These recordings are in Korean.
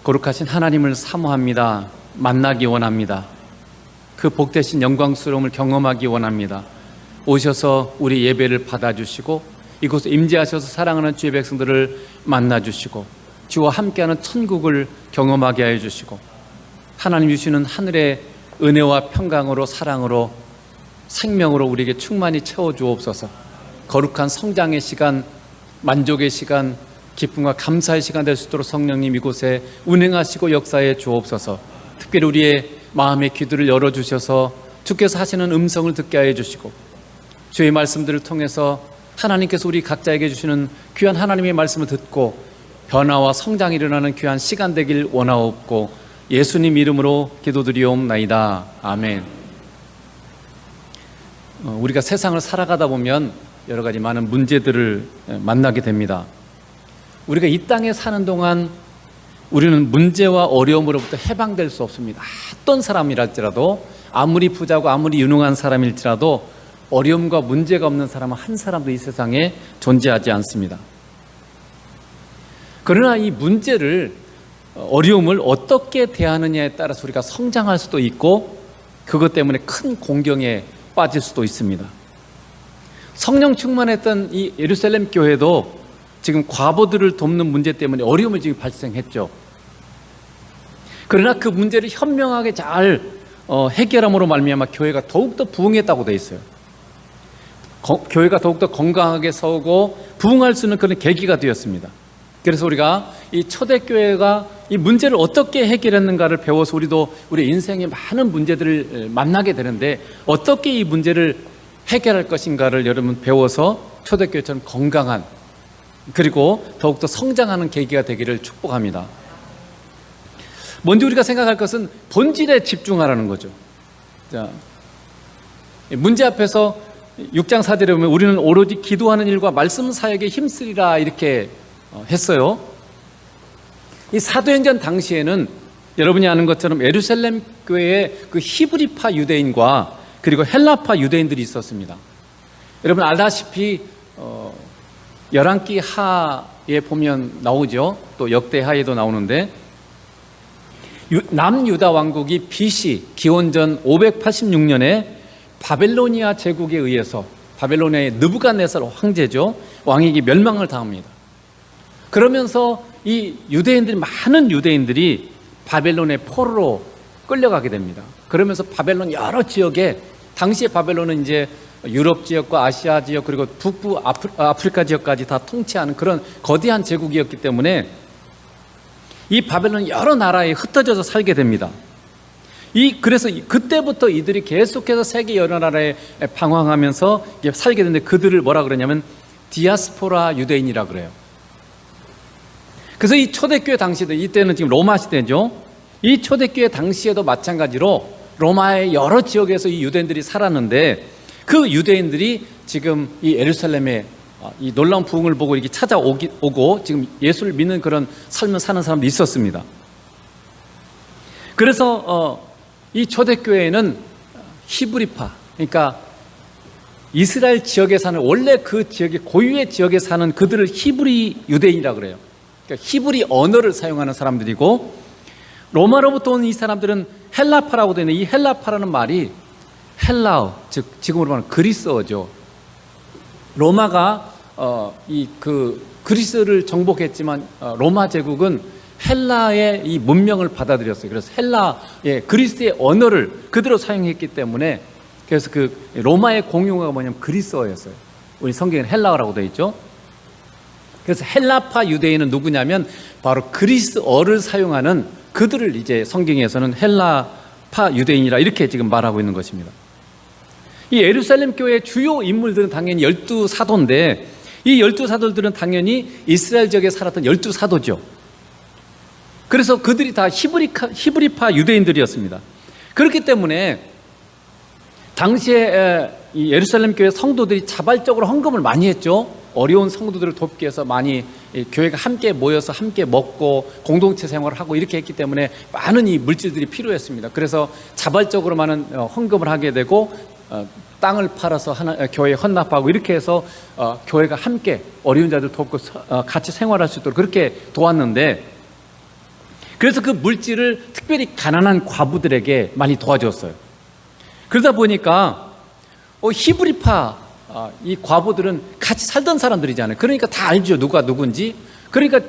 거룩하신 하나님을 사모합니다. 만나기 원합니다. 그 복되신 영광스러움을 경험하기 원합니다. 오셔서 우리 예배를 받아주시고 이곳에 임재하셔서 사랑하는 주의 백성들을 만나주시고 주와 함께하는 천국을 경험하게 하여 주시고 하나님 주시는 하늘의 은혜와 평강으로 사랑으로 생명으로 우리에게 충만히 채워주옵소서. 거룩한 성장의 시간, 만족의 시간, 기쁨과 감사의 시간 될 수 있도록 성령님 이곳에 운행하시고 역사해 주옵소서. 특별히 우리의 마음의 귀들을 열어주셔서 주께서 하시는 음성을 듣게 하여 주시고 주의 말씀들을 통해서 하나님께서 우리 각자에게 주시는 귀한 하나님의 말씀을 듣고 변화와 성장이 일어나는 귀한 시간 되길 원하옵고 예수님 이름으로 기도드리옵나이다. 아멘. 우리가 세상을 살아가다 보면 여러 가지 많은 문제들을 만나게 됩니다. 우리가 이 땅에 사는 동안 우리는 문제와 어려움으로부터 해방될 수 없습니다. 어떤 사람이랄지라도 아무리 부자고 아무리 유능한 사람일지라도 어려움과 문제가 없는 사람은 한 사람도 이 세상에 존재하지 않습니다. 그러나 이 문제를 어려움을 어떻게 대하느냐에 따라서 우리가 성장할 수도 있고 그것 때문에 큰 공경에 빠질 수도 있습니다. 성령 충만했던 이 예루살렘 교회도 지금 과부들을 돕는 문제 때문에 어려움을 지금 발생했죠. 그러나 그 문제를 현명하게 잘 해결함으로 말미암아 교회가 더욱더 부흥했다고 되어 있어요. 교회가 더욱더 건강하게 서고 부흥할 수 있는 그런 계기가 되었습니다. 그래서 우리가 이 초대교회가 이 문제를 어떻게 해결했는가를 배워서 우리도 우리 인생의 많은 문제들을 만나게 되는데 어떻게 이 문제를 해결할 것인가를 여러분 배워서 초대교회처럼 건강한 그리고 더욱더 성장하는 계기가 되기를 축복합니다. 먼저 우리가 생각할 것은 본질에 집중하라는 거죠. 자, 문제 앞에서 6장 4절에 보면 우리는 오로지 기도하는 일과 말씀 사역에 힘쓰리라 이렇게 했어요. 이 사도행전 당시에는 여러분이 아는 것처럼 예루살렘 교회에 그 히브리파 유대인과 그리고 헬라파 유대인들이 있었습니다. 여러분 알다시피 열왕기 하에 보면 나오죠. 또 역대 하에도 나오는데 남유다 왕국이 BC 기원전 586년에 바벨로니아 제국에 의해서 바벨로니아의 느부갓네살 황제죠. 왕에게 멸망을 당합니다. 그러면서 이 유대인들이 많은 유대인들이 바벨론의 포로로 끌려가게 됩니다. 그러면서 바벨론 여러 지역에 당시의 바벨론은 이제 유럽 지역과 아시아 지역 그리고 북부 아프리카 지역까지 다 통치하는 그런 거대한 제국이었기 때문에 이 바벨론 여러 나라에 흩어져서 살게 됩니다. 그래서 그때부터 이들이 계속해서 세계 여러 나라에 방황하면서 살게 되는데 그들을 뭐라 그러냐면 디아스포라 유대인이라 그래요. 그래서 이 초대교회 당시에 이때는 지금 로마 시대죠. 이 초대교회 당시에도 마찬가지로 로마의 여러 지역에서 이 유대인들이 살았는데 그 유대인들이 지금 이 예루살렘에 이 놀라운 부흥을 보고 이렇게 찾아오고 지금 예수를 믿는 그런 삶을 사는 사람도 있었습니다. 그래서 이 초대교회는 히브리파, 그러니까 이스라엘 지역에 사는 원래 그 지역의 고유의 지역에 사는 그들을 히브리 유대인이라고 그래요. 그러니까 히브리 언어를 사용하는 사람들이고 로마로부터 온 이 사람들은 헬라파라고 되어 있는 이 헬라파라는 말이 헬라어, 즉 지금으로 말하면 그리스어죠. 로마가 그리스를 정복했지만 로마 제국은 헬라의 이 문명을 받아들였어요. 그래서 그리스의 언어를 그대로 사용했기 때문에 그래서 그 로마의 공용어가 뭐냐면 그리스어였어요. 우리 성경에는 헬라어라고 되어 있죠. 그래서 헬라파 유대인은 누구냐면 바로 그리스어를 사용하는 그들을 이제 성경에서는 헬라파 유대인이라 이렇게 지금 말하고 있는 것입니다. 이 예루살렘 교회의 주요 인물들은 당연히 12사도인데 이 12사도들은 당연히 이스라엘 지역에 살았던 12사도죠. 그래서 그들이 다 히브리파 유대인들이었습니다. 그렇기 때문에 당시에 이 예루살렘 교회 성도들이 자발적으로 헌금을 많이 했죠. 어려운 성도들을 돕기 위해서 많이 교회가 함께 모여서 함께 먹고 공동체 생활을 하고 이렇게 했기 때문에 많은 이 물질들이 필요했습니다. 그래서 자발적으로 많은 헌금을 하게 되고 땅을 팔아서 교회에 헌납하고 이렇게 해서 교회가 함께 어려운 자들 돕고 같이 생활할 수 있도록 그렇게 도왔는데 그래서 그 물질을 특별히 가난한 과부들에게 많이 도와줬어요. 그러다 보니까 히브리파 이 과부들은 같이 살던 사람들이잖아요. 그러니까 다 알죠, 누가 누군지. 그러니까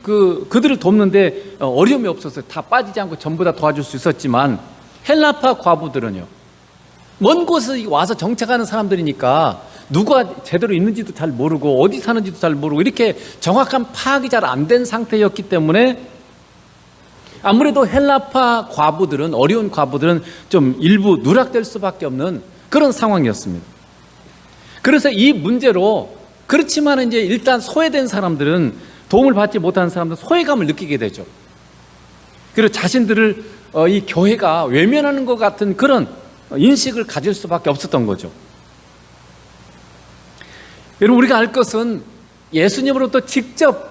그들을 돕는데 어려움이 없었어요. 다 빠지지 않고 전부 다 도와줄 수 있었지만 헬라파 과부들은요, 먼 곳에 와서 정착하는 사람들이니까 누가 제대로 있는지도 잘 모르고 어디 사는지도 잘 모르고 이렇게 정확한 파악이 잘 안 된 상태였기 때문에 아무래도 헬라파 과부들은, 어려운 과부들은 좀 일부 누락될 수밖에 없는 그런 상황이었습니다. 그래서 이 문제로, 그렇지만 이제 일단 소외된 사람들은, 도움을 받지 못하는 사람들은 소외감을 느끼게 되죠. 그리고 자신들을 이 교회가 외면하는 것 같은 그런 인식을 가질 수밖에 없었던 거죠. 여러분, 우리가 알 것은 예수님으로부터 직접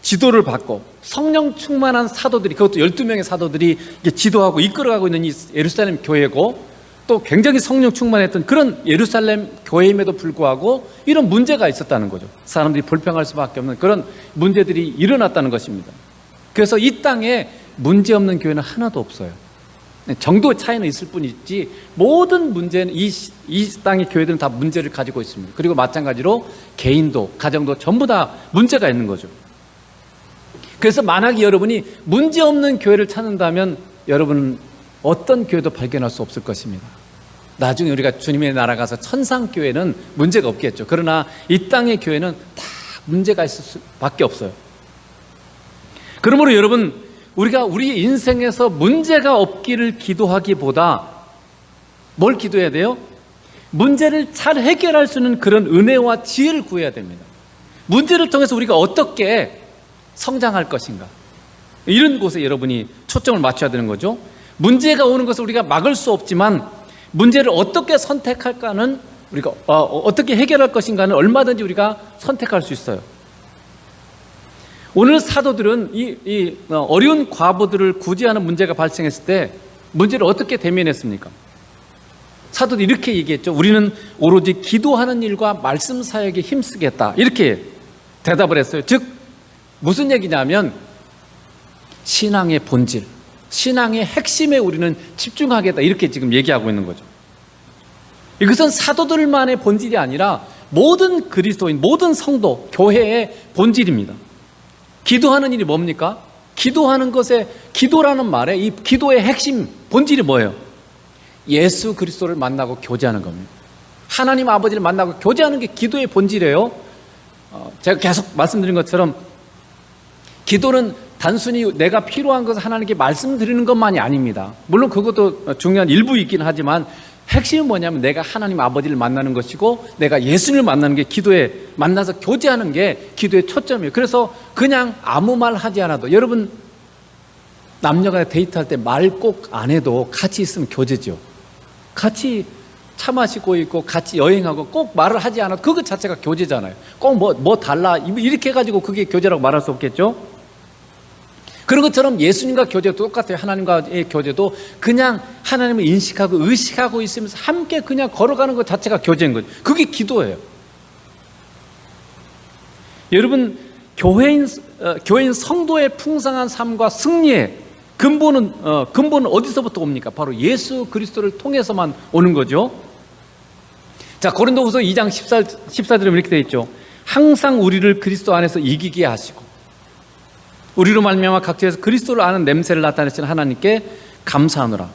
지도를 받고 성령 충만한 사도들이, 그것도 12명의 사도들이 지도하고 이끌어가고 있는 이 예루살렘 교회고, 또 굉장히 성령 충만했던 그런 예루살렘 교회임에도 불구하고 이런 문제가 있었다는 거죠. 사람들이 불평할 수밖에 없는 그런 문제들이 일어났다는 것입니다. 그래서 이 땅에 문제없는 교회는 하나도 없어요. 정도 차이는 있을 뿐이지 모든 문제는, 이 땅의 교회들은 다 문제를 가지고 있습니다. 그리고 마찬가지로 개인도, 가정도 전부 다 문제가 있는 거죠. 그래서 만약에 여러분이 문제없는 교회를 찾는다면 여러분은 어떤 교회도 발견할 수 없을 것입니다. 나중에 우리가 주님의 나라 가서 천상교회는 문제가 없겠죠. 그러나 이 땅의 교회는 다 문제가 있을 수밖에 없어요. 그러므로 여러분, 우리가 우리 인생에서 문제가 없기를 기도하기보다 뭘 기도해야 돼요? 문제를 잘 해결할 수 있는 그런 은혜와 지혜를 구해야 됩니다. 문제를 통해서 우리가 어떻게 성장할 것인가, 이런 곳에 여러분이 초점을 맞춰야 되는 거죠. 문제가 오는 것을 우리가 막을 수 없지만 문제를 어떻게 선택할까는, 우리가 어떻게 해결할 것인가는 얼마든지 우리가 선택할 수 있어요. 오늘 사도들은 이 어려운 과부들을 구제하는 문제가 발생했을 때 문제를 어떻게 대면했습니까? 사도들이 이렇게 얘기했죠. 우리는 오로지 기도하는 일과 말씀 사역에 힘쓰겠다, 이렇게 대답을 했어요. 즉 무슨 얘기냐면 신앙의 본질, 신앙의 핵심에 우리는 집중하겠다, 이렇게 지금 얘기하고 있는 거죠. 이것은 사도들만의 본질이 아니라 모든 그리스도인, 모든 성도, 교회의 본질입니다. 기도하는 일이 뭡니까? 기도하는 것에, 기도라는 말에 이 기도의 핵심, 본질이 뭐예요? 예수 그리스도를 만나고 교제하는 겁니다. 하나님 아버지를 만나고 교제하는 게 기도의 본질이에요. 제가 계속 말씀드린 것처럼 기도는 단순히 내가 필요한 것을 하나님께 말씀드리는 것만이 아닙니다. 물론 그것도 중요한 일부이긴 하지만 핵심은 뭐냐면 내가 하나님 아버지를 만나는 것이고 내가 예수님을 만나는 게, 기도에 만나서 교제하는 게 기도의 초점이에요. 그래서 그냥 아무 말 하지 않아도, 여러분 남녀가 데이트할 때 말 꼭 안 해도 같이 있으면 교제죠. 같이 차 마시고 있고 같이 여행하고 꼭 말을 하지 않아도 그것 자체가 교제잖아요. 꼭 뭐 달라 이렇게 해가지고 그게 교제라고 말할 수 없겠죠. 그런 것처럼 예수님과 교제도 똑같아요. 하나님과의 교제도 그냥 하나님을 인식하고 의식하고 있으면서 함께 그냥 걸어가는 것 자체가 교제인 거죠. 그게 기도예요. 여러분, 교회인 성도의 풍성한 삶과 승리의 근본은 어디서부터 옵니까? 바로 예수 그리스도를 통해서만 오는 거죠. 자, 고린도후서 2장 14절에 이렇게 되어 있죠. 항상 우리를 그리스도 안에서 이기게 하시고 우리로 말미암아 각지에서 그리스도를 아는 냄새를 나타내시는 하나님께 감사하노라.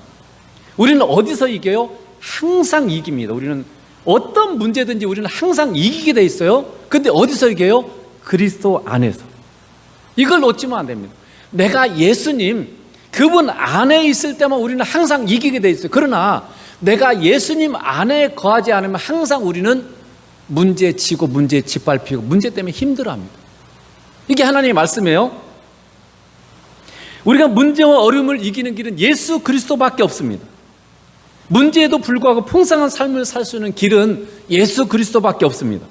우리는 어디서 이겨요? 항상 이깁니다. 우리는 어떤 문제든지 우리는 항상 이기게 돼 있어요. 근데 어디서 이겨요? 그리스도 안에서. 이걸 놓치면 안 됩니다. 내가 예수님, 그분 안에 있을 때만 우리는 항상 이기게 돼 있어요. 그러나 내가 예수님 안에 거하지 않으면 항상 우리는 문제에 지고 문제에 짓밟히고 문제 때문에 힘들어합니다. 이게 하나님의 말씀이에요. 우리가 문제와 어려움을 이기는 길은 예수 그리스도밖에 없습니다. 문제에도 불구하고 풍성한 삶을 살 수 있는 길은 예수 그리스도밖에 없습니다.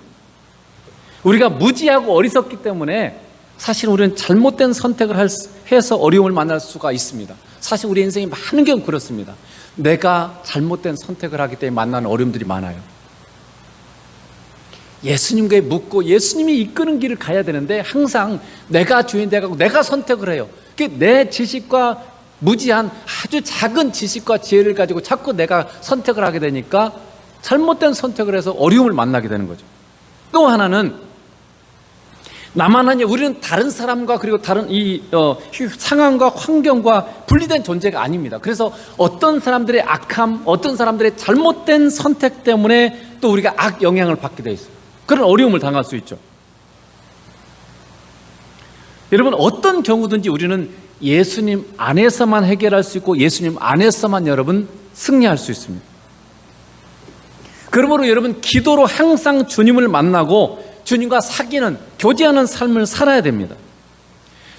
우리가 무지하고 어리석기 때문에 사실 우리는 잘못된 선택을 해서 어려움을 만날 수가 있습니다. 사실 우리 인생이 많은 경우 그렇습니다. 내가 잘못된 선택을 하기 때문에 만나는 어려움들이 많아요. 예수님께 묻고 예수님이 이끄는 길을 가야 되는데 항상 내가 주인 되고 내가 선택을 해요. 내 지식과 무지한 아주 작은 지식과 지혜를 가지고 자꾸 내가 선택을 하게 되니까 잘못된 선택을 해서 어려움을 만나게 되는 거죠. 또 하나는 나만 아니라 우리는 다른 사람과 그리고 다른 상황과 환경과 분리된 존재가 아닙니다. 그래서 어떤 사람들의 악함, 어떤 사람들의 잘못된 선택 때문에 또 우리가 악 영향을 받게 돼 있어요. 그런 어려움을 당할 수 있죠. 여러분, 어떤 경우든지 우리는 예수님 안에서만 해결할 수 있고 예수님 안에서만 여러분 승리할 수 있습니다. 그러므로 여러분, 기도로 항상 주님을 만나고 주님과 사귀는, 교제하는 삶을 살아야 됩니다.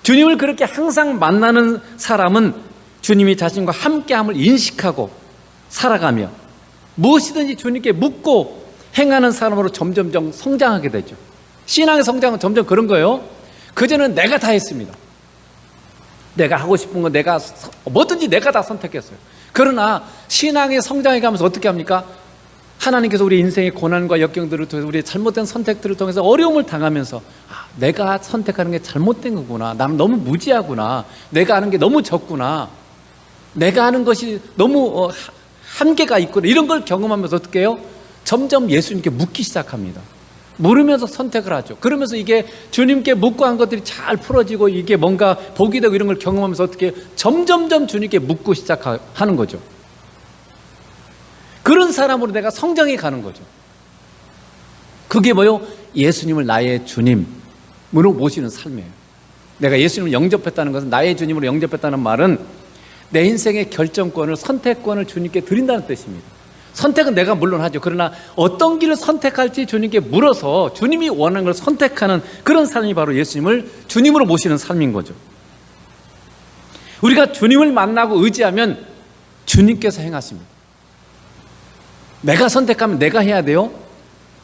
주님을 그렇게 항상 만나는 사람은 주님이 자신과 함께함을 인식하고 살아가며 무엇이든지 주님께 묻고 행하는 사람으로 점점점 성장하게 되죠. 신앙의 성장은 점점 그런 거예요. 그전에는 내가 다 했습니다. 내가 하고 싶은 거 뭐든지 내가 다 선택했어요. 그러나 신앙의 성장해 가면서 어떻게 합니까? 하나님께서 우리 인생의 고난과 역경들을 통해서 우리의 잘못된 선택들을 통해서 어려움을 당하면서 내가 선택하는 게 잘못된 거구나, 난 너무 무지하구나, 내가 하는 게 너무 적구나, 내가 하는 것이 너무 한계가 있구나, 이런 걸 경험하면서 어떻게 해요? 점점 예수님께 묻기 시작합니다. 물으면서 선택을 하죠. 그러면서 이게 주님께 묻고 한 것들이 잘 풀어지고 이게 뭔가 복이 되고 이런 걸 경험하면서 어떻게 점점점 주님께 묻고 시작하는 거죠. 그런 사람으로 내가 성장해 가는 거죠. 그게 뭐요? 예수님을 나의 주님으로 모시는 삶이에요. 내가 예수님을 영접했다는 것은, 나의 주님으로 영접했다는 말은 내 인생의 결정권을, 선택권을 주님께 드린다는 뜻입니다. 선택은 내가 물론 하죠. 그러나 어떤 길을 선택할지 주님께 물어서 주님이 원하는 걸 선택하는 그런 삶이 바로 예수님을 주님으로 모시는 삶인 거죠. 우리가 주님을 만나고 의지하면 주님께서 행하십니다. 내가 선택하면 내가 해야 돼요.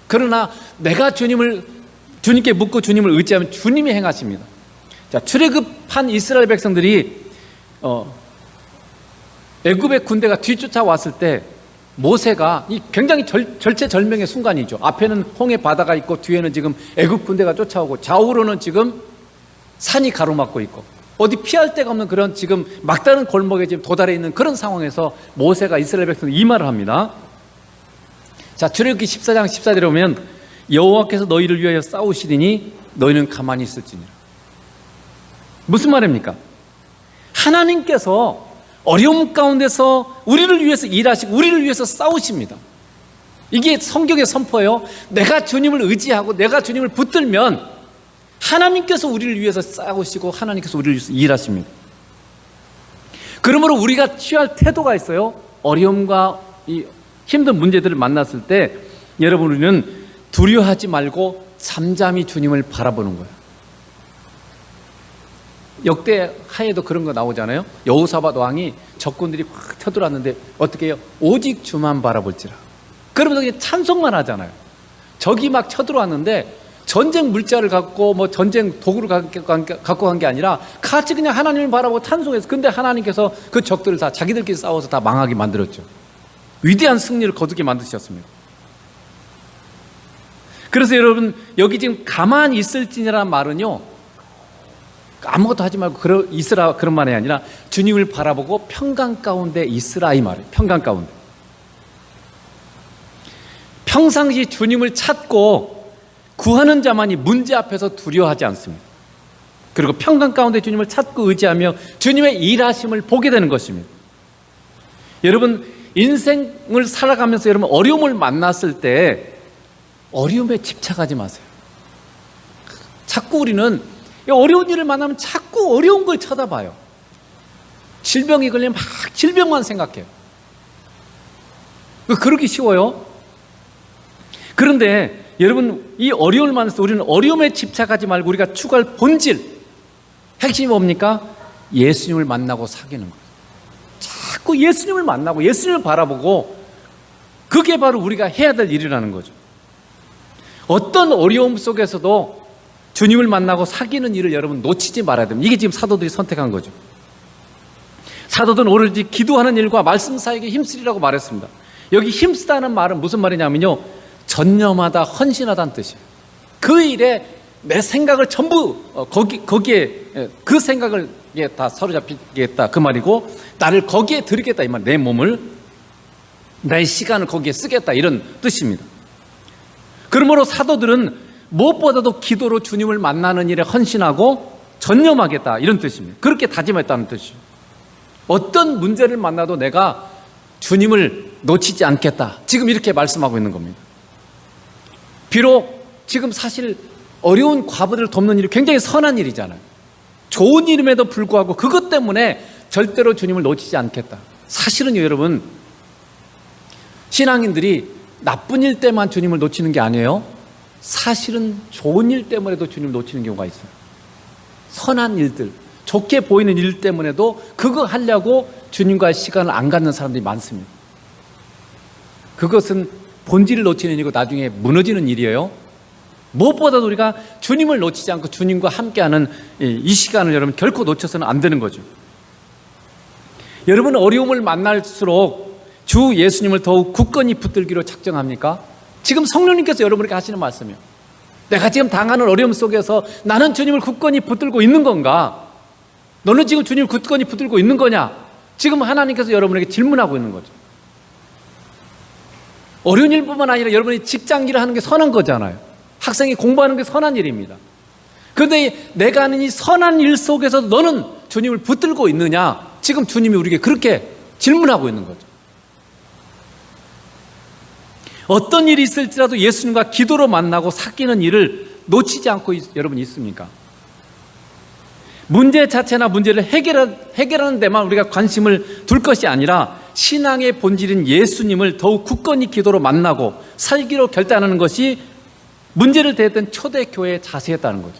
그러나 내가 주님께 묻고 주님을 의지하면 주님이 행하십니다. 자, 출애굽한 이스라엘 백성들이 애굽의 군대가 뒤쫓아왔을 때 모세가 굉장히 절체절명의 순간이죠. 앞에는 홍해 바다가 있고 뒤에는 지금 애굽 군대가 쫓아오고 좌우로는 지금 산이 가로막고 있고 어디 피할 데가 없는 그런 지금 막다른 골목에 지금 도달해 있는 그런 상황에서 모세가 이스라엘 백성들 이 말을 합니다. 자, 출애굽기 14장 14절에 보면 여호와께서 너희를 위하여 싸우시리니 너희는 가만히 있을지니라. 무슨 말입니까? 하나님께서 어려움 가운데서 우리를 위해서 일하시고 우리를 위해서 싸우십니다. 이게 성경의 선포예요. 내가 주님을 의지하고 내가 주님을 붙들면 하나님께서 우리를 위해서 싸우시고 하나님께서 우리를 위해서 일하십니다. 그러므로 우리가 취할 태도가 있어요. 어려움과 이 힘든 문제들을 만났을 때 여러분, 우리는 두려워하지 말고 잠잠히 주님을 바라보는 거예요. 역대하에도 그런 거 나오잖아요. 여호사밧 왕이 적군들이 확 쳐들어왔는데 어떻게 해요? 오직 주만 바라볼지라. 그러면서 그냥 찬송만 하잖아요. 적이 막 쳐들어왔는데 전쟁 물자를 갖고 뭐 전쟁 도구를 갖고 간 게 아니라 같이 그냥 하나님을 바라보고 찬송해서, 근데 하나님께서 그 적들을 다 자기들끼리 싸워서 다 망하게 만들었죠. 위대한 승리를 거두게 만드셨습니다. 그래서 여러분, 여기 지금 가만히 있을지니라는 말은요, 아무것도 하지 말고 있으라 그런 말이 아니라 주님을 바라보고 평강 가운데 있으라 이 말이에요. 평강 가운데. 평상시 주님을 찾고 구하는 자만이 문제 앞에서 두려워하지 않습니다. 그리고 평강 가운데 주님을 찾고 의지하며 주님의 일하심을 보게 되는 것입니다. 여러분, 인생을 살아가면서 여러분 어려움을 만났을 때 어려움에 집착하지 마세요. 자꾸 우리는 어려운 일을 만나면 자꾸 어려운 걸 쳐다봐요. 질병이 걸리면 막 질병만 생각해요. 그러기 쉬워요. 그런데 여러분, 이 어려움을 만났을 때 우리는 어려움에 집착하지 말고 우리가 추구할 본질, 핵심이 뭡니까? 예수님을 만나고 사귀는 거예요. 자꾸 예수님을 만나고 예수님을 바라보고, 그게 바로 우리가 해야 될 일이라는 거죠. 어떤 어려움 속에서도 주님을 만나고 사귀는 일을 여러분 놓치지 말아야 됩니다. 이게 지금 사도들이 선택한 거죠. 사도들은 오로지 기도하는 일과 말씀 사역에 힘쓰리라고 말했습니다. 여기 힘쓰다는 말은 무슨 말이냐면요, 전념하다, 헌신하다는 뜻이에요. 그 일에 내 생각을 전부 거기에 그 생각을 주님께 다 사로잡히겠다 그 말이고, 나를 거기에 드리겠다 이 말, 내 몸을, 나의 시간을 거기에 쓰겠다 이런 뜻입니다. 그러므로 사도들은 무엇보다도 기도로 주님을 만나는 일에 헌신하고 전념하겠다 이런 뜻입니다. 그렇게 다짐했다는 뜻이죠. 어떤 문제를 만나도 내가 주님을 놓치지 않겠다, 지금 이렇게 말씀하고 있는 겁니다. 비록 지금 사실 어려운 과부들을 돕는 일이 굉장히 선한 일이잖아요. 좋은 일임에도 불구하고 그것 때문에 절대로 주님을 놓치지 않겠다. 사실은요 여러분, 신앙인들이 나쁜 일 때만 주님을 놓치는 게 아니에요. 사실은 좋은 일 때문에도 주님을 놓치는 경우가 있어요. 선한 일들, 좋게 보이는 일 때문에도 그거 하려고 주님과의 시간을 안 갖는 사람들이 많습니다. 그것은 본질을 놓치는 일이고 나중에 무너지는 일이에요. 무엇보다도 우리가 주님을 놓치지 않고 주님과 함께하는 이 시간을 여러분 결코 놓쳐서는 안 되는 거죠. 여러분, 어려움을 만날수록 주 예수님을 더욱 굳건히 붙들기로 작정합니까? 지금 성령님께서 여러분에게 하시는 말씀이에요. 내가 지금 당하는 어려움 속에서 나는 주님을 굳건히 붙들고 있는 건가? 너는 지금 주님을 굳건히 붙들고 있는 거냐? 지금 하나님께서 여러분에게 질문하고 있는 거죠. 어려운 일뿐만 아니라 여러분이 직장 일을 하는 게 선한 거잖아요. 학생이 공부하는 게 선한 일입니다. 그런데 내가 하는 이 선한 일 속에서 너는 주님을 붙들고 있느냐? 지금 주님이 우리에게 그렇게 질문하고 있는 거죠. 어떤 일이 있을지라도 예수님과 기도로 만나고 사귀는 일을 놓치지 않고 여러분이 있습니까? 문제 자체나 문제를 해결하는 데만 우리가 관심을 둘 것이 아니라 신앙의 본질인 예수님을 더욱 굳건히 기도로 만나고 살기로 결단하는 것이 문제를 대했던 초대교회의 자세였다는 거죠.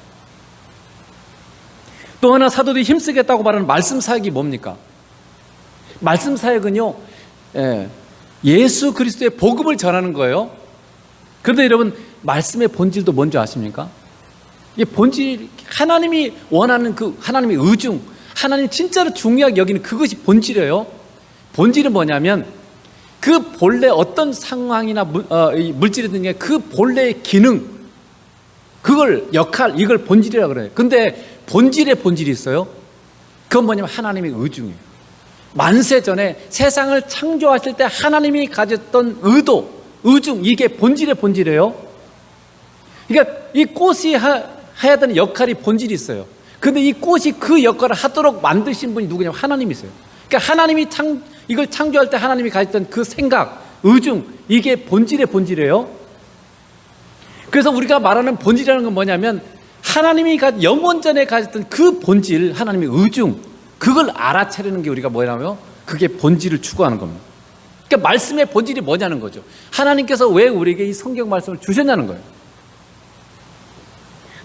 또 하나 사도들이 힘쓰겠다고 말하는 말씀 사역이 뭡니까? 말씀 사역은요, 예수 그리스도의 복음을 전하는 거예요. 그런데 여러분, 말씀의 본질도 뭔지 아십니까? 이게 본질, 하나님이 원하는 그 하나님의 의중, 하나님이 진짜로 중요하게 여기는 그것이 본질이에요. 본질은 뭐냐면 그 본래 어떤 상황이나 물질이든 그 본래의 기능, 그걸 역할, 이걸 본질이라고 그래요. 근데 본질의 본질이 있어요. 그건 뭐냐면 하나님의 의중이에요. 만세 전에 세상을 창조하실 때 하나님이 가졌던 의도, 의중, 이게 본질의 본질이에요. 그러니까 이 꽃이 해야 되는 역할이 본질이 있어요. 근데 이 꽃이 그 역할을 하도록 만드신 분이 누구냐면 하나님이세요. 그러니까 하나님이 이걸 창조할 때 하나님이 가졌던 그 생각, 의중, 이게 본질의 본질이에요. 그래서 우리가 말하는 본질이라는 건 뭐냐면 하나님이 영원 전에 가졌던 그 본질, 하나님의 의중, 그걸 알아차리는 게 우리가 뭐냐면 그게 본질을 추구하는 겁니다. 그러니까 말씀의 본질이 뭐냐는 거죠. 하나님께서 왜 우리에게 이 성경 말씀을 주셨냐는 거예요.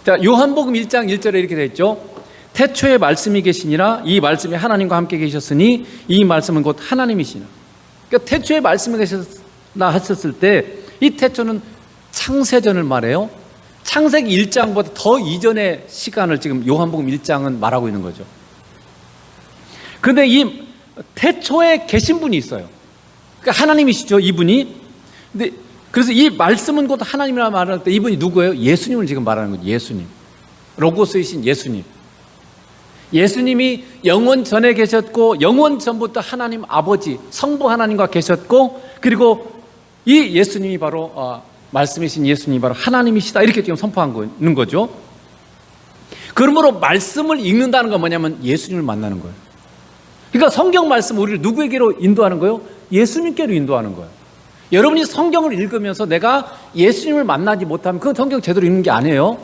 자, 요한복음 1장 1절에 이렇게 되어 있죠. 태초에 말씀이 계시니라, 이 말씀이 하나님과 함께 계셨으니 이 말씀은 곧 하나님이시나. 그러니까 태초에 말씀이 계셨나 하셨을 때 이 태초는 창세전을 말해요. 창세기 1장보다 더 이전의 시간을 지금 요한복음 1장은 말하고 있는 거죠. 그런데 이 태초에 계신 분이 있어요. 그러니까 하나님이시죠, 이분이. 근데 그래서 이 말씀은 곧 하나님이라 말할 때 이분이 누구예요? 예수님을 지금 말하는 거죠. 예수님. 로고스이신 예수님. 예수님이 영원 전에 계셨고 영원 전부터 하나님 아버지 성부 하나님과 계셨고, 그리고 이 예수님이 바로 말씀이신 예수님이 바로 하나님이시다, 이렇게 지금 선포하는 거죠. 그러므로 말씀을 읽는다는 건 뭐냐면 예수님을 만나는 거예요. 그러니까 성경 말씀 우리를 누구에게로 인도하는 거예요? 예수님께로 인도하는 거예요. 여러분이 성경을 읽으면서 내가 예수님을 만나지 못하면 그건 성경 제대로 읽는 게 아니에요.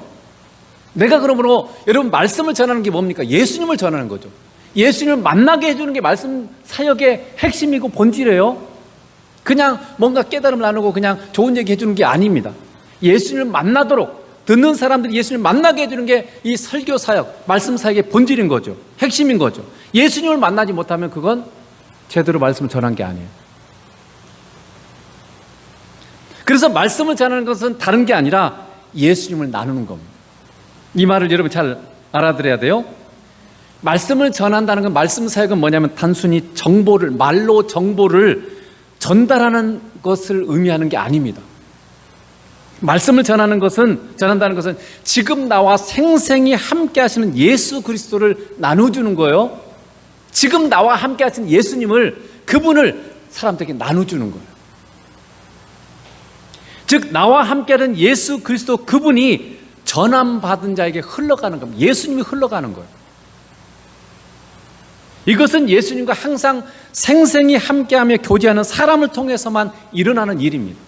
내가 그러므로 여러분 말씀을 전하는 게 뭡니까? 예수님을 전하는 거죠. 예수님을 만나게 해주는 게 말씀 사역의 핵심이고 본질이에요. 그냥 뭔가 깨달음을 나누고 그냥 좋은 얘기 해주는 게 아닙니다. 예수님을 만나도록 듣는 사람들이 예수님을 만나게 해주는 게 이 설교 사역, 말씀 사역의 본질인 거죠. 핵심인 거죠. 예수님을 만나지 못하면 그건 제대로 말씀을 전한 게 아니에요. 그래서 말씀을 전하는 것은 다른 게 아니라 예수님을 나누는 겁니다. 이 말을 여러분 잘 알아들어야 돼요. 말씀을 전한다는 건, 말씀 사역은 뭐냐면 단순히 정보를, 말로 정보를 전달하는 것을 의미하는 게 아닙니다. 말씀을 전한다는 것은 지금 나와 생생히 함께 하시는 예수 그리스도를 나눠주는 거예요. 지금 나와 함께 하시는 예수님을, 그분을 사람들에게 나눠주는 거예요. 즉 나와 함께하는 예수 그리스도, 그분이 전함받은 자에게 흘러가는 겁니다. 예수님이 흘러가는 거예요. 이것은 예수님과 항상 생생히 함께하며 교제하는 사람을 통해서만 일어나는 일입니다.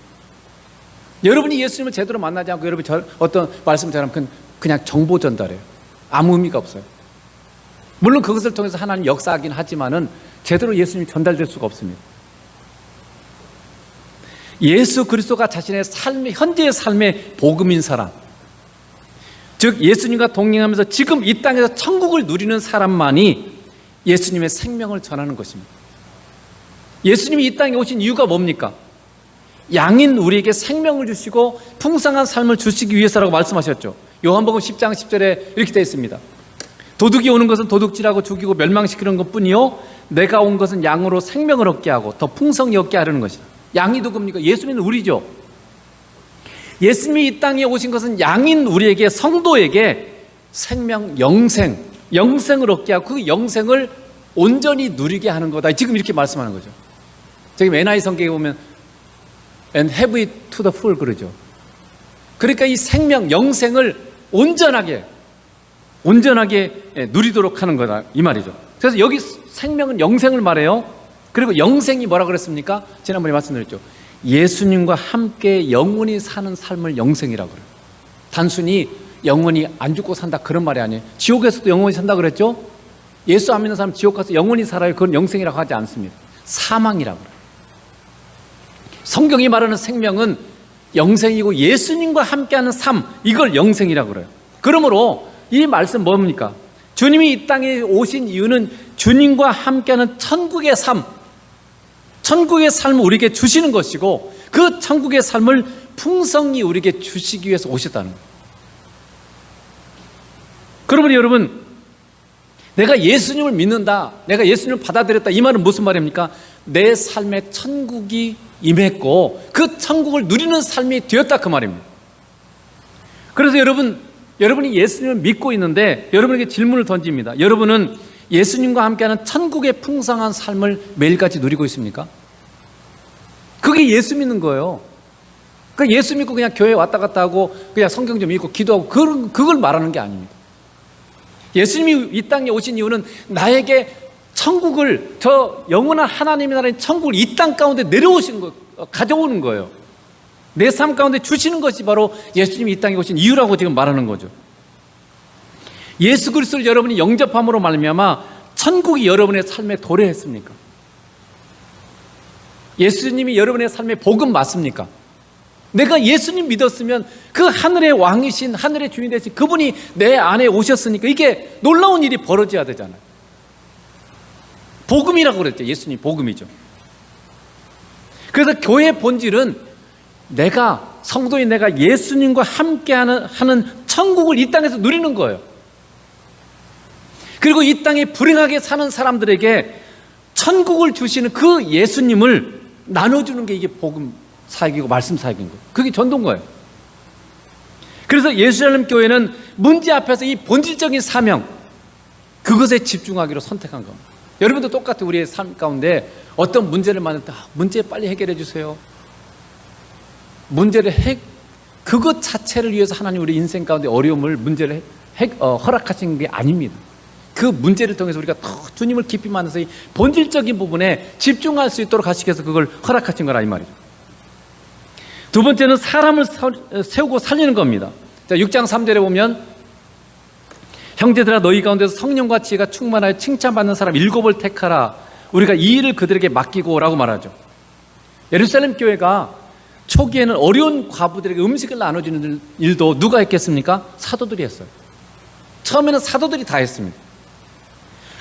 여러분이 예수님을 제대로 만나지 않고 여러분이 어떤 말씀을 전하면 그냥 정보 전달해요. 아무 의미가 없어요. 물론 그것을 통해서 하나님 역사하긴 하지만은 제대로 예수님이 전달될 수가 없습니다. 예수 그리스도가 자신의 삶의, 현재의 삶의 복음인 사람, 즉 예수님과 동행하면서 지금 이 땅에서 천국을 누리는 사람만이 예수님의 생명을 전하는 것입니다. 예수님이 이 땅에 오신 이유가 뭡니까? 양인 우리에게 생명을 주시고 풍성한 삶을 주시기 위해서라고 말씀하셨죠. 요한복음 10장 10절에 이렇게 되어 있습니다. 도둑이 오는 것은 도둑질하고 죽이고 멸망시키는 것뿐이요 내가 온 것은 양으로 생명을 얻게 하고 더 풍성히 얻게 하려는 것이다. 양이 누굽니까? 예수님은 우리죠. 예수님이 이 땅에 오신 것은 양인 우리에게, 성도에게 생명, 영생을 얻게 하고 그 영생을 온전히 누리게 하는 거다. 지금 이렇게 말씀하는 거죠. 저기 NI 성경에 보면 and have it to the full 그러죠. 그러니까 이 생명, 영생을 온전하게 누리도록 하는 거다, 이 말이죠. 그래서 여기 생명은 영생을 말해요. 그리고 영생이 뭐라 그랬습니까? 지난번에 말씀드렸죠. 예수님과 함께 영원히 사는 삶을 영생이라고 그래요. 단순히 영원히 안 죽고 산다 그런 말이 아니에요. 지옥에서도 영원히 산다 그랬죠? 예수 안 믿는 사람 지옥 가서 영원히 살아요. 그건 영생이라고 하지 않습니다. 사망이라고 그래요. 성경이 말하는 생명은 영생이고 예수님과 함께하는 삶, 이걸 영생이라고 그래요. 그러므로 이 말씀 뭡니까? 주님이 이 땅에 오신 이유는 주님과 함께하는 천국의 삶을 우리에게 주시는 것이고 그 천국의 삶을 풍성히 우리에게 주시기 위해서 오셨다는 거예요. 그러므로 여러분, 내가 예수님을 믿는다, 내가 예수님을 받아들였다, 이 말은 무슨 말입니까? 내 삶에 천국이 임했고 그 천국을 누리는 삶이 되었다, 그 말입니다. 그래서 여러분이 예수님을 믿고 있는데 여러분에게 질문을 던집니다. 여러분은 예수님과 함께하는 천국의 풍성한 삶을 매일같이 누리고 있습니까? 그게 예수 믿는 거예요. 그 예수 믿고 그냥 교회 왔다 갔다 하고 그냥 성경 좀 읽고 기도하고 그걸 말하는 게 아닙니다. 예수님이 이 땅에 오신 이유는 나에게 천국을, 저 영원한 하나님의 나라인 천국을 이 땅 가운데 내려오신 거, 가져오는 거예요. 내 삶 가운데 주시는 것이 바로 예수님이 이 땅에 오신 이유라고 지금 말하는 거죠. 예수 그리스도를 여러분이 영접함으로 말미암아 천국이 여러분의 삶에 도래했습니까? 예수님이 여러분의 삶의 복음 맞습니까? 내가 예수님 믿었으면 그 하늘의 왕이신, 하늘의 주인 되신 그분이 내 안에 오셨으니까 이게 놀라운 일이 벌어져야 되잖아요. 복음이라고 그랬죠. 예수님 복음이죠. 그래서 교회의 본질은 성도인 내가 예수님과 함께하는 천국을 이 땅에서 누리는 거예요. 그리고 이 땅에 불행하게 사는 사람들에게 천국을 주시는 그 예수님을 나눠주는 게 이게 복음 사역이고 말씀 사역인 거예요. 그게 전도인 거예요. 그래서 예루살렘 교회는 문제 앞에서 이 본질적인 사명, 그것에 집중하기로 선택한 겁니다. 여러분도 똑같이 우리의 삶 가운데 어떤 문제를 만날 때 문제 빨리 해결해 주세요. 그것 자체를 위해서 하나님 우리 인생 가운데 문제를 허락하신 게 아닙니다. 그 문제를 통해서 우리가 더 주님을 깊이 만나서 이 본질적인 부분에 집중할 수 있도록 하시기 위해서 그걸 허락하신 거라, 이 말이죠. 두 번째는 사람을 세우고 살리는 겁니다. 자, 6장 3절에 보면 형제들아 너희 가운데서 성령과 지혜가 충만하여 칭찬받는 사람 7을 택하라. 우리가 이 일을 그들에게 맡기고 라고 말하죠. 예루살렘 교회가 초기에는 어려운 과부들에게 음식을 나눠주는 일도 누가 했겠습니까? 사도들이 했어요. 처음에는 사도들이 다 했습니다.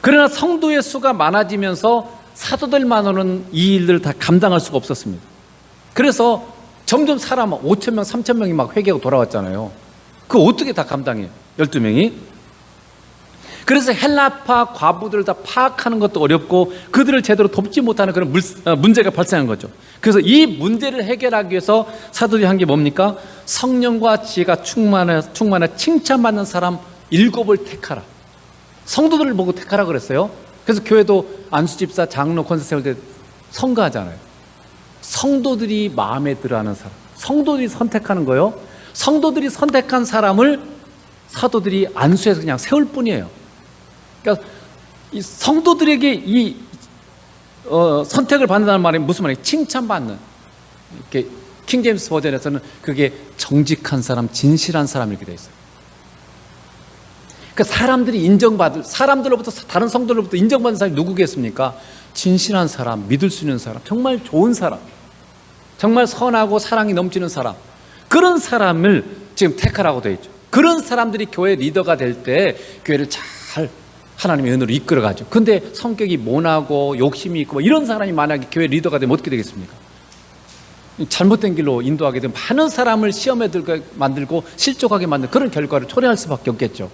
그러나 성도의 수가 많아지면서 사도들만으로는 이 일들을 다 감당할 수가 없었습니다. 그래서 점점 사람 5,000명, 3,000명이 막 회개하고 돌아왔잖아요. 그거 어떻게 다 감당해요? 12명이. 그래서 헬라파 과부들을 다 파악하는 것도 어렵고 그들을 제대로 돕지 못하는 그런 문제가 발생한 거죠. 그래서 이 문제를 해결하기 위해서 사도들이 한 게 뭡니까? 성령과 지혜가 충만해 칭찬받는 사람 7을 택하라. 성도들을 보고 택하라 그랬어요. 그래서 교회도 안수집사, 장로, 권사 세울 때 선거하잖아요. 성도들이 마음에 들어하는 사람, 성도들이 선택하는 거예요. 성도들이 선택한 사람을 사도들이 안수해서 그냥 세울 뿐이에요. 그러니까 이 성도들에게 이 선택을 받는다는 말이 무슨 말이에요? 칭찬받는. 이렇게 킹제임스 버전에서는 그게 정직한 사람, 진실한 사람 이렇게 돼 있어요. 그러니까 사람들이 인정받을, 사람들로부터, 다른 성도로부터 인정받는 사람이 누구겠습니까? 진실한 사람, 믿을 수 있는 사람, 정말 좋은 사람, 정말 선하고 사랑이 넘치는 사람, 그런 사람을 지금 택하라고 되어 있죠. 그런 사람들이 교회 리더가 될 때 교회를 잘 하나님의 은혜로 이끌어가죠. 근데 성격이 모나고 욕심이 있고 이런 사람이 만약에 교회 리더가 되면 어떻게 되겠습니까? 잘못된 길로 인도하게 되면 많은 사람을 시험에 들게 만들고 실족하게 만든 그런 결과를 초래할 수밖에 없겠죠.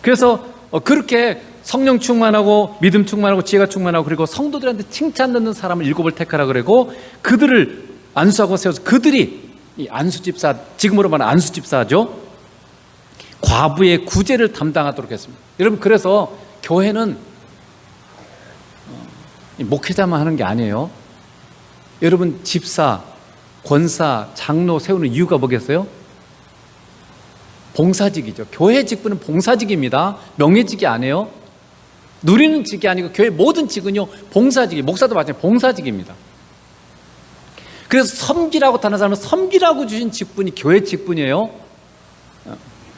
그래서 그렇게 성령 충만하고 믿음 충만하고 지혜가 충만하고 그리고 성도들한테 칭찬 듣는 사람을 7을 택하라 그러고 그들을 안수하고 세워서 그들이 이 안수집사, 지금으로 말하는 안수집사죠. 과부의 구제를 담당하도록 했습니다. 여러분, 그래서 교회는 목회자만 하는 게 아니에요. 여러분, 집사, 권사, 장로 세우는 이유가 뭐겠어요? 봉사직이죠. 교회 직분은 봉사직입니다. 명예직이 아니에요. 누리는 직이 아니고 교회 모든 직은요 봉사직이, 목사도 마찬가지 봉사직입니다. 그래서 섬기라고 하는 사람은 섬기라고 주신 직분이 교회 직분이에요.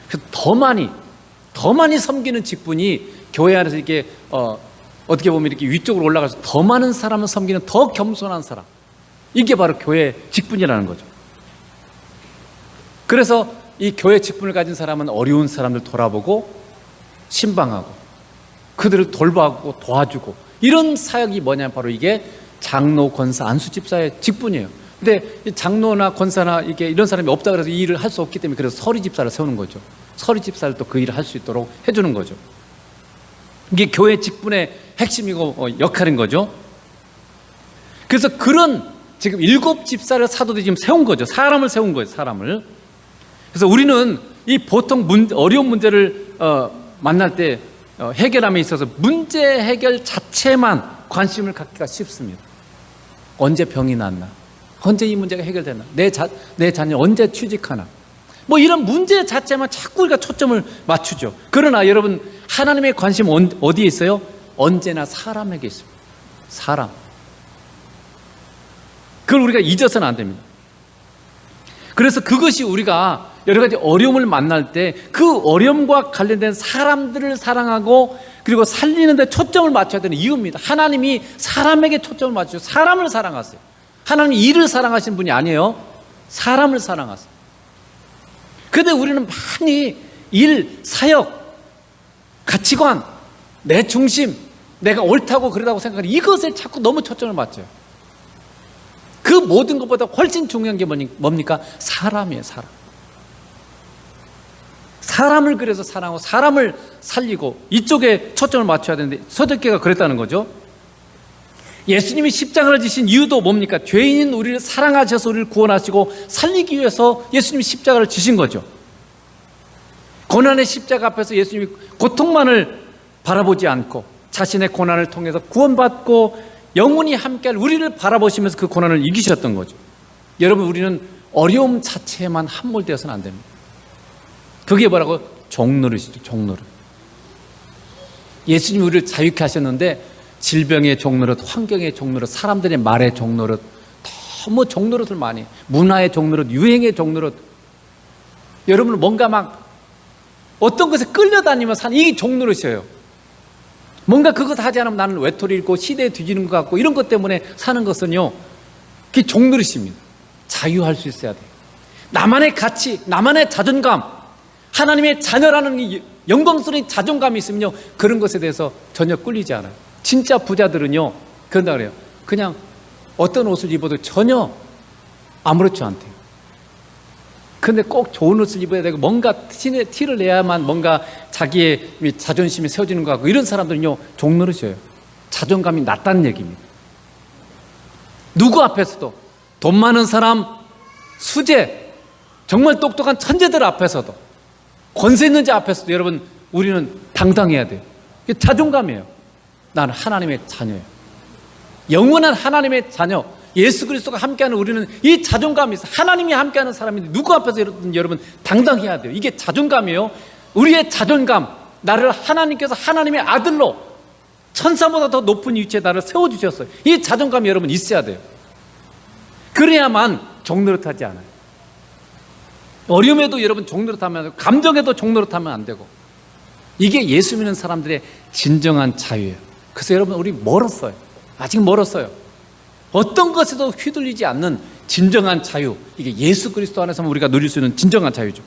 그래서 더 많이 섬기는 직분이 교회 안에서 이렇게 어떻게 보면 이렇게 위쪽으로 올라가서 더 많은 사람을 섬기는 더 겸손한 사람, 이게 바로 교회 직분이라는 거죠. 그래서 이 교회 직분을 가진 사람은 어려운 사람들 돌아보고 신방하고 그들을 돌보고 도와주고 이런 사역이 뭐냐면 바로 이게 장로, 권사, 안수집사의 직분이에요. 근데 장로나 권사나 이런 사람이 없다 그래서 이 일을 할 수 없기 때문에 그래서 서리집사를 세우는 거죠. 서리집사를 또 그 일을 할 수 있도록 해주는 거죠. 이게 교회 직분의 핵심이고 역할인 거죠. 그래서 그런 지금 7 집사를 사도들이 지금 세운 거죠. 사람을 세운 거예요. 사람을. 그래서 우리는 이 보통 어려운 문제를 만날 때 해결함에 있어서 문제 해결 자체만 관심을 갖기가 쉽습니다. 언제 병이 낫나? 언제 이 문제가 해결되나? 내 자녀 언제 취직하나? 뭐 이런 문제 자체만 자꾸 우리가 초점을 맞추죠. 그러나 여러분, 하나님의 관심 어디에 있어요? 언제나 사람에게 있습니다. 사람. 그걸 우리가 잊어서는 안 됩니다. 그래서 그것이 우리가 여러 가지 어려움을 만날 때 그 어려움과 관련된 사람들을 사랑하고 그리고 살리는 데 초점을 맞춰야 되는 이유입니다. 하나님이 사람에게 초점을 맞추고 사람을 사랑하세요. 하나님이 일을 사랑하시는 분이 아니에요. 사람을 사랑하세요. 그런데 우리는 많이 일, 사역, 가치관, 내 중심, 내가 옳다고 그러다고 생각하는 이것에 자꾸 너무 초점을 맞춰요. 그 모든 것보다 훨씬 중요한 게 뭡니까? 사람이에요. 사람. 사람을 그래서 사랑하고 사람을 살리고 이쪽에 초점을 맞춰야 되는데 서두께가 그랬다는 거죠. 예수님이 십자가를 지신 이유도 뭡니까? 죄인인 우리를 사랑하셔서 우리를 구원하시고 살리기 위해서 예수님이 십자가를 지신 거죠. 고난의 십자가 앞에서 예수님이 고통만을 바라보지 않고 자신의 고난을 통해서 구원받고 영원히 함께할 우리를 바라보시면서 그 고난을 이기셨던 거죠. 여러분, 우리는 어려움 자체에만 함몰되어서는 안 됩니다. 그게 뭐라고? 종노릇이죠. 종노릇. 예수님이 우리를 자유케 하셨는데 질병의 종노릇, 환경의 종노릇, 사람들의 말의 종노릇, 너무 종노릇을 많이, 문화의 종노릇, 유행의 종노릇. 여러분은 뭔가 막 어떤 것에 끌려다니면서 사는 이게 종노릇이에요. 뭔가 그것 하지 않으면 나는 외톨이 있고 시대에 뒤지는 것 같고 이런 것 때문에 사는 것은요, 그게 종노릇입니다. 자유할 수 있어야 돼요. 나만의 가치, 나만의 자존감, 하나님의 자녀라는 이 영광스러운 자존감이 있으면요, 그런 것에 대해서 전혀 끌리지 않아요. 진짜 부자들은요, 그런다 그래요. 그냥 어떤 옷을 입어도 전혀 아무렇지 않대요. 근데 꼭 좋은 옷을 입어야 되고 뭔가 티를 내야만 뭔가 자기의 자존심이 세워지는 것 같고, 이런 사람들은요 종노릇이에요. 자존감이 낮다는 얘기입니다. 누구 앞에서도, 돈 많은 사람, 수재, 정말 똑똑한 천재들 앞에서도, 권세 있는 자 앞에서도 여러분 우리는 당당해야 돼요. 이게 자존감이에요. 나는 하나님의 자녀예요. 영원한 하나님의 자녀, 예수 그리스도가 함께하는 우리는 이 자존감이 있어요. 하나님이 함께하는 사람인데 누구 앞에서 여러분 당당해야 돼요. 이게 자존감이에요. 우리의 자존감, 나를 하나님께서 하나님의 아들로 천사보다 더 높은 위치에 나를 세워주셨어요. 이 자존감이 여러분 있어야 돼요. 그래야만 종노릇하지 않아요. 어려움에도 여러분 종노릇하면 안 되고, 감정에도 종노릇하면 안 되고, 이게 예수 믿는 사람들의 진정한 자유예요. 그래서 여러분 우리 멀었어요. 아직 멀었어요. 어떤 것에도 휘둘리지 않는 진정한 자유, 이게 예수 그리스도 안에서만 우리가 누릴 수 있는 진정한 자유죠.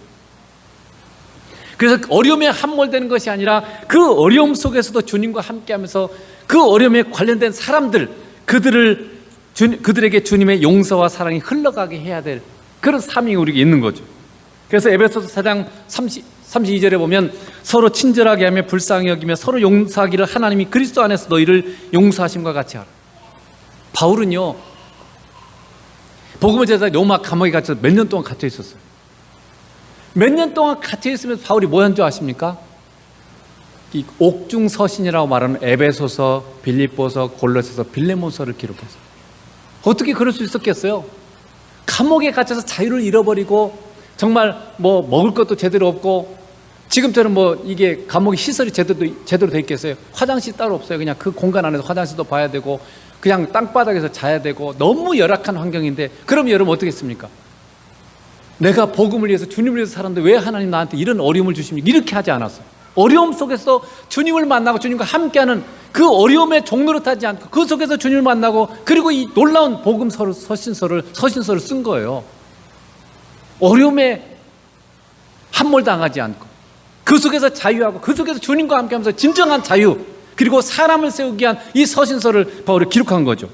그래서 어려움에 함몰되는 것이 아니라 그 어려움 속에서도 주님과 함께하면서 그 어려움에 관련된 사람들, 그들에게 주님의 용서와 사랑이 흘러가게 해야 될 그런 사명이 우리에게 있는 거죠. 그래서 에베소서 4장 32절에 보면 서로 친절하게 하며 불쌍히 여기며 서로 용서하기를 하나님이 그리스도 안에서 너희를 용서하심과 같이 하라. 바울은요 복음을 전하다 로마 감옥에 갇혀서 몇 년 동안 갇혀 있었어요. 몇 년 동안 갇혀 있으면서 바울이 뭐 한 줄 아십니까? 이 옥중서신이라고 말하는 에베소서, 빌립보서, 골로새서, 빌레몬서를 기록했어요. 어떻게 그럴 수 있었겠어요? 감옥에 갇혀서 자유를 잃어버리고 정말 뭐 먹을 것도 제대로 없고, 지금처럼 뭐 이게 감옥의 시설이 제대로 돼 있겠어요? 화장실 따로 없어요. 그냥 그 공간 안에서 화장실도 봐야 되고 그냥 땅바닥에서 자야 되고 너무 열악한 환경인데, 그럼 여러분 어떻게 했습니까? 내가 복음을 위해서 주님을 위해서 살았는데 왜 하나님 나한테 이런 어려움을 주십니까? 이렇게 하지 않았어요. 어려움 속에서 주님을 만나고 주님과 함께하는 그 어려움에 종노릇하지 않고 그 속에서 주님을 만나고, 그리고 이 놀라운 복음 서신서를 쓴 거예요. 어려움에 함몰당하지 않고 그 속에서 자유하고 그 속에서 주님과 함께하면서 진정한 자유, 그리고 사람을 세우기 위한 이 서신서를 바울이 기록한 거죠.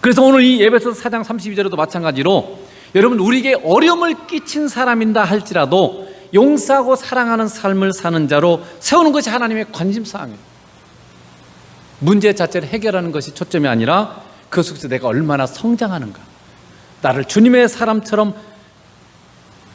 그래서 오늘 이 에베소서 4장 32절에도 마찬가지로 여러분 우리에게 어려움을 끼친 사람인다 할지라도 용서하고 사랑하는 삶을 사는 자로 세우는 것이 하나님의 관심사항이에요. 문제 자체를 해결하는 것이 초점이 아니라 그 속에서 내가 얼마나 성장하는가, 나를 주님의 사람처럼,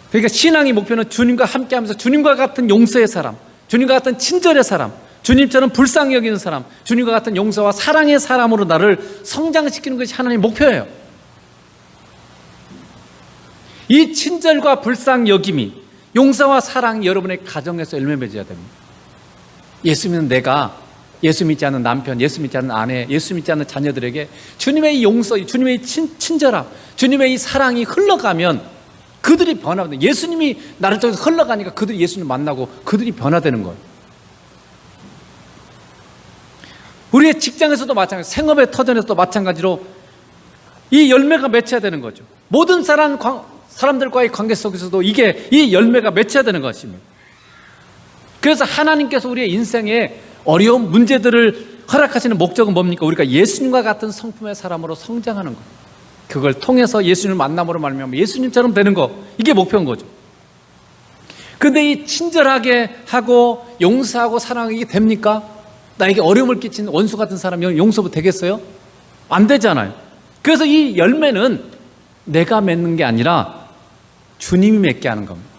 그러니까 신앙의 목표는 주님과 함께하면서 주님과 같은 용서의 사람, 주님과 같은 친절의 사람, 주님처럼 불쌍히 여기는 사람, 주님과 같은 용서와 사랑의 사람으로 나를 성장시키는 것이 하나님의 목표예요. 이 친절과 불쌍히 여김이, 용서와 사랑이 여러분의 가정에서 열매 맺어야 됩니다. 예수 믿는 내가, 예수 믿지 않는 남편, 예수 믿지 않는 아내, 예수 믿지 않는 자녀들에게 주님의 이 용서, 주님의 이 친절함, 주님의 이 사랑이 흘러가면 그들이 변화됩니다. 예수님이 나를 통해서 흘러가니까 그들이 예수님 만나고 그들이 변화되는 거예요. 우리의 직장에서도 마찬가지, 생업의 터전에서도 마찬가지로 이 열매가 맺혀야 되는 거죠. 모든 사람들과의 관계 속에서도 이게 이 열매가 맺혀야 되는 것입니다. 그래서 하나님께서 우리의 인생에 어려운 문제들을 허락하시는 목적은 뭡니까? 우리가 예수님과 같은 성품의 사람으로 성장하는 거예요. 그걸 통해서 예수님을 만남으로 말미암아 예수님처럼 되는 거, 이게 목표인 거죠. 그런데 이 친절하게 하고 용서하고 사랑하기 이게 됩니까? 나에게 어려움을 끼친 원수 같은 사람이 용서도 되겠어요? 안 되잖아요. 그래서 이 열매는 내가 맺는 게 아니라 주님이 맺게 하는 겁니다.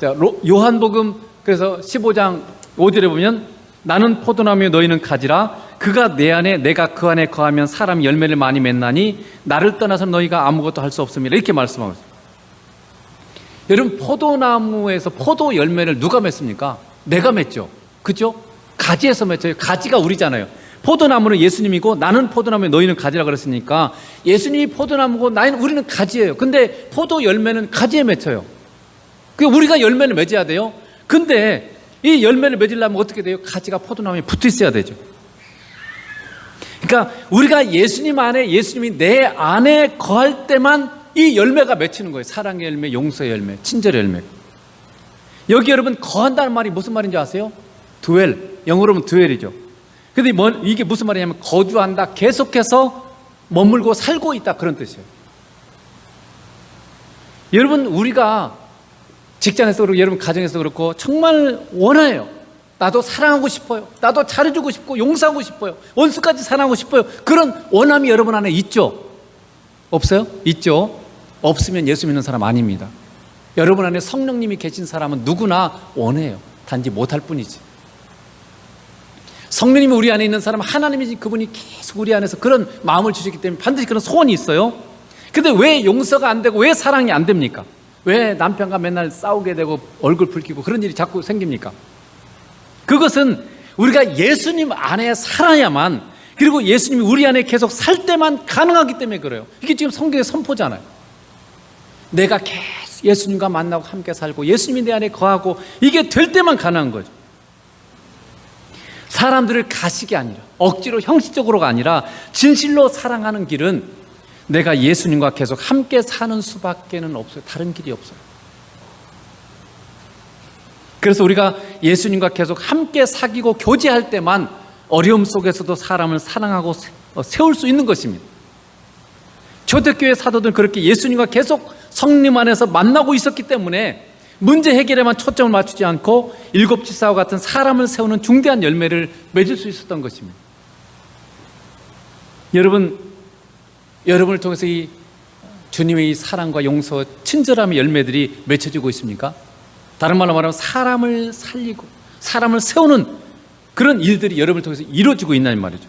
자, 요한복음 그래서 15장 5절에 보면 나는 포도나무요 너희는 가지라 그가 내 안에 내가 그 안에 거하면 사람이 열매를 많이 맺나니 나를 떠나서 너희가 아무것도 할 수 없습니다. 이렇게 말씀하고 있습니다. 여러분 포도나무에서 포도 열매를 누가 맺습니까? 내가 맺죠. 그렇죠? 가지에서 맺어요. 가지가 우리잖아요. 포도나무는 예수님이고 나는 포도나무에 너희는 가지라 그랬으니까 예수님이 포도나무고 우리는 가지예요. 근데 포도 열매는 가지에 맺혀요. 우리가 열매를 맺어야 돼요. 근데 이 열매를 맺으려면 어떻게 돼요? 가지가 포도나무에 붙어 있어야 되죠. 그러니까 우리가 예수님 안에, 예수님이 내 안에 거할 때만 이 열매가 맺히는 거예요. 사랑의 열매, 용서의 열매, 친절의 열매. 여기 여러분 거한다는 말이 무슨 말인지 아세요? 드웰, 영어로 하면 드웰이죠. 근데 이게 무슨 말이냐면 거주한다, 계속해서 머물고 살고 있다, 그런 뜻이에요. 여러분, 우리가 직장에서 그렇고 여러분 가정에서 그렇고 정말 원해요. 나도 사랑하고 싶어요. 나도 잘해주고 싶고 용서하고 싶어요. 원수까지 사랑하고 싶어요. 그런 원함이 여러분 안에 있죠? 없어요? 있죠? 없으면 예수 믿는 사람 아닙니다. 여러분 안에 성령님이 계신 사람은 누구나 원해요. 단지 못할 뿐이지. 성령님이 우리 안에 있는 사람은 하나님이 그분이 계속 우리 안에서 그런 마음을 주시기 때문에 반드시 그런 소원이 있어요. 근데 왜 용서가 안 되고 왜 사랑이 안 됩니까? 왜 남편과 맨날 싸우게 되고 얼굴 붉히고 그런 일이 자꾸 생깁니까? 그것은 우리가 예수님 안에 살아야만, 그리고 예수님이 우리 안에 계속 살 때만 가능하기 때문에 그래요. 이게 지금 성경의 선포잖아요. 내가 계속 예수님과 만나고 함께 살고 예수님이 내 안에 거하고 이게 될 때만 가능한 거죠. 사람들을 가식이 아니라 억지로 형식적으로가 아니라 진실로 사랑하는 길은 내가 예수님과 계속 함께 사는 수밖에는 없어요. 다른 길이 없어요. 그래서 우리가 예수님과 계속 함께 사귀고 교제할 때만 어려움 속에서도 사람을 사랑하고 세울 수 있는 것입니다. 초대교회 사도들은 그렇게 예수님과 계속 성령 안에서 만나고 있었기 때문에 문제 해결에만 초점을 맞추지 않고 일곱 지사와 같은 사람을 세우는 중대한 열매를 맺을 수 있었던 것입니다. 여러분을 통해서 이 주님의 이 사랑과 용서, 친절함의 열매들이 맺혀지고 있습니까? 다른 말로 말하면 사람을 살리고 사람을 세우는 그런 일들이 여러분을 통해서 이루어지고 있다는 말이죠.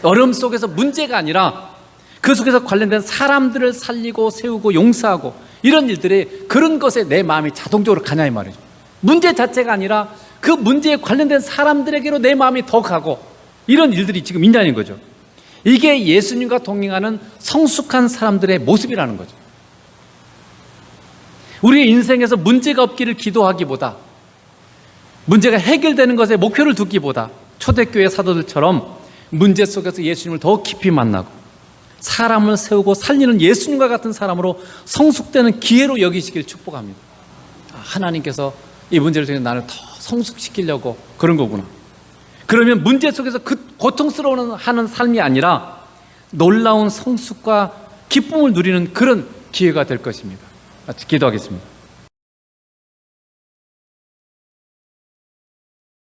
어려움 속에서 문제가 아니라 그 속에서 관련된 사람들을 살리고 세우고 용서하고 이런 일들이, 그런 것에 내 마음이 자동적으로 가냐 이 말이죠. 문제 자체가 아니라 그 문제에 관련된 사람들에게로 내 마음이 더 가고 이런 일들이 지금 있다는 거죠. 이게 예수님과 동행하는 성숙한 사람들의 모습이라는 거죠. 우리의 인생에서 문제가 없기를 기도하기보다, 문제가 해결되는 것에 목표를 두기보다 초대교회 사도들처럼 문제 속에서 예수님을 더 깊이 만나고 사람을 세우고 살리는 예수님과 같은 사람으로 성숙되는 기회로 여기시길 축복합니다. 하나님께서 이 문제를 통해서 나를 더 성숙시키려고 그런 거구나. 그러면 문제 속에서 그 고통스러운 하는 삶이 아니라 놀라운 성숙과 기쁨을 누리는 그런 기회가 될 것입니다. 같이 기도하겠습니다.